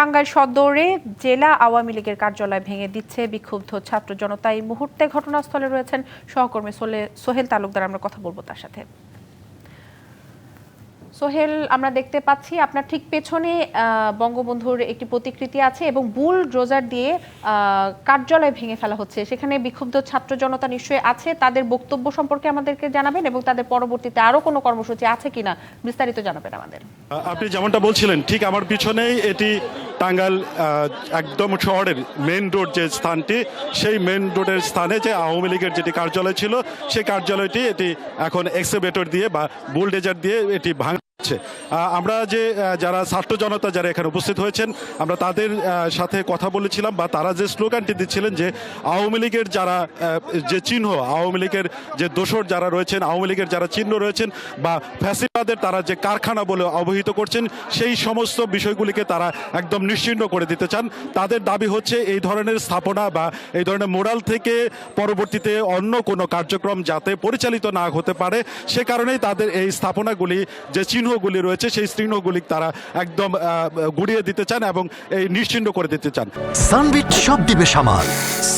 টাঙ্গাইল সদরে জেলা আওয়ামী লীগের কার্যালয় ভেঙে দিচ্ছে বিক্ষুব্ধ ছাত্র জনতা। এই মুহূর্তে ঘটনাস্থলে রয়েছেন সহকর্মী সোহেল তালুকদার। আমরা কথা বলবো তার সাথে। সোহেল, আমরা দেখতে পাচ্ছি আপনার ঠিক পেছনে বঙ্গবন্ধুর একটি প্রতিকৃতি আছে এবং বুলডোজার দিয়ে কার্যালয় ভেঙে ফেলা হচ্ছে। সেখানে বিক্ষুব্ধ ছাত্র জনতা নিশ্চয়ই আছে, তাদের বক্তব্য সম্পর্কে আমাদেরকে জানাবেন এবং তাদের পরবর্তীতে আরো কোনো কর্মসূচি আছে কিনা বিস্তারিত জানাবেন আমাদের। আপনি যেমনটা বলছিলেন ঠিক আমার পিছনেই এটি টাঙ্গাইল একদম শহরের মেইন রোড যে স্থানটি, সেই মেইন রোডের স্থানে যে আওয়ামী লীগের যেটি কার্যালয় ছিল সেই কার্যালয়টি এটি এখন এক্সকাভেটর দিয়ে বা বুলডোজার দিয়ে এটি আমরা যে যারা ছাত্র জনতা যারা এখানে উপস্থিত হয়েছেন আমরা তাদের সাথে কথা বলেছিলাম বা তারা যে স্লোগানটি দিচ্ছিলেন যে আওয়ামী লীগের যারা যে চিহ্ন, আওয়ামী লীগের যে দোসর যারা রয়েছেন, আওয়ামী লীগের যারা চিহ্ন রয়েছেন বা ফ্যাসিবাদের তারা যে কারখানা বলে অবহিত করছেন সেই সমস্ত বিষয়গুলিকে তারা একদম নিশ্চিহ্ন করে দিতে চান। তাদের দাবি হচ্ছে এই ধরনের স্থাপনা বা এই ধরনের মোরাল থেকে পরবর্তীতে অন্য কোনো কার্যক্রম যাতে পরিচালিত না হতে পারে, সে কারণেই তাদের এই স্থাপনাগুলি যে চিহ্নগুলি রয়েছে সেই চিহ্নগুলি তারা একদম গুড়িয়ে দিতে চান এবং এই নিশ্চিহ্ন করে দিতে চান। সানবিট সব দিবে সামাল।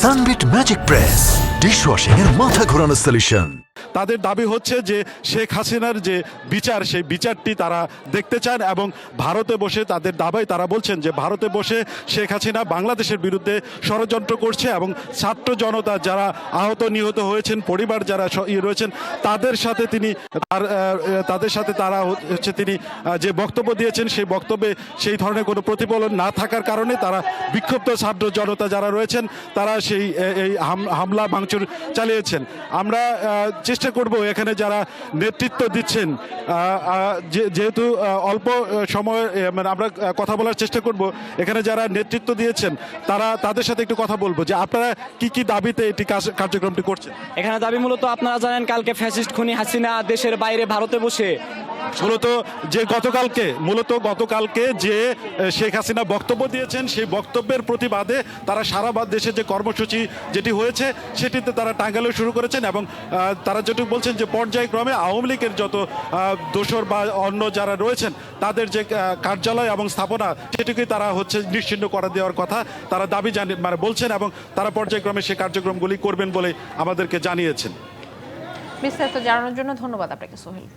সানবিট ম্যাজিক প্রেস ডিশওয়াশিং এর মাথা ঘোরানো সলিউশন। তাদের দাবি হচ্ছে যে শেখ হাসিনার যে বিচার সেই বিচারটি তারা দেখতে চান এবং ভারতে বসে তাদের দাবি তারা বলছেন যে ভারতে বসে শেখ হাসিনা বাংলাদেশের বিরুদ্ধে ষড়যন্ত্র করছে এবং ছাত্র জনতা যারা আহত নিহত হয়েছেন, পরিবার যারা রয়েছেন তাদের সাথে তারা হচ্ছে তিনি যে বক্তব্য দিয়েছেন সেই বক্তব্যে সেই ধরনের কোনো প্রতিফলন না থাকার কারণে তারা বিক্ষুব্ধ ছাত্র জনতা যারা রয়েছেন তারা এই হামলা ভাঙচুর চালিয়েছেন। আমরা চেষ্টা করব এখানে যারা নেতৃত্ব দিচ্ছেন, যেহেতু অল্প সময় মানে আমরা কথা বলার চেষ্টা করব, এখানে যারা নেতৃত্ব দিয়েছেন তাদের সাথে একটু কথা বলবো যে আপনারা কি কি দাবিতে এটি কার্যক্রমটি করছেন। এখানে দাবি মূলত আপনারা জানেন কালকে ফ্যাসিস্ট খুনি হাসিনা দেশের বাইরে ভারতে বসে গতকালকে যে শেখ হাসিনা বক্তব্য দিয়েছেন সেই বক্তব্যের প্রতিবাদে তারা সারা দেশে যে কর্মসূচি যেটি হয়েছে সেটিতে তারা টাঙ্গাইলে শুরু করেছেন এবং তারা যেটুকু বলছেন যে পর্যায়ক্রমে আওয়ামী লীগের যত দোসর বা অন্য যারা রয়েছেন তাদের যে কার্যালয় এবং স্থাপনা সেটিকেই তারা হচ্ছে নিশ্চিহ্ন করে দেওয়ার কথা তারা দাবি বলছেন এবং তারা পর্যায়ক্রমে সেই কার্যক্রমগুলি করবেন বলে আমাদেরকে জানিয়েছেন। বিস্তারিত জানানোর জন্য ধন্যবাদ আপনাকে সোহেল।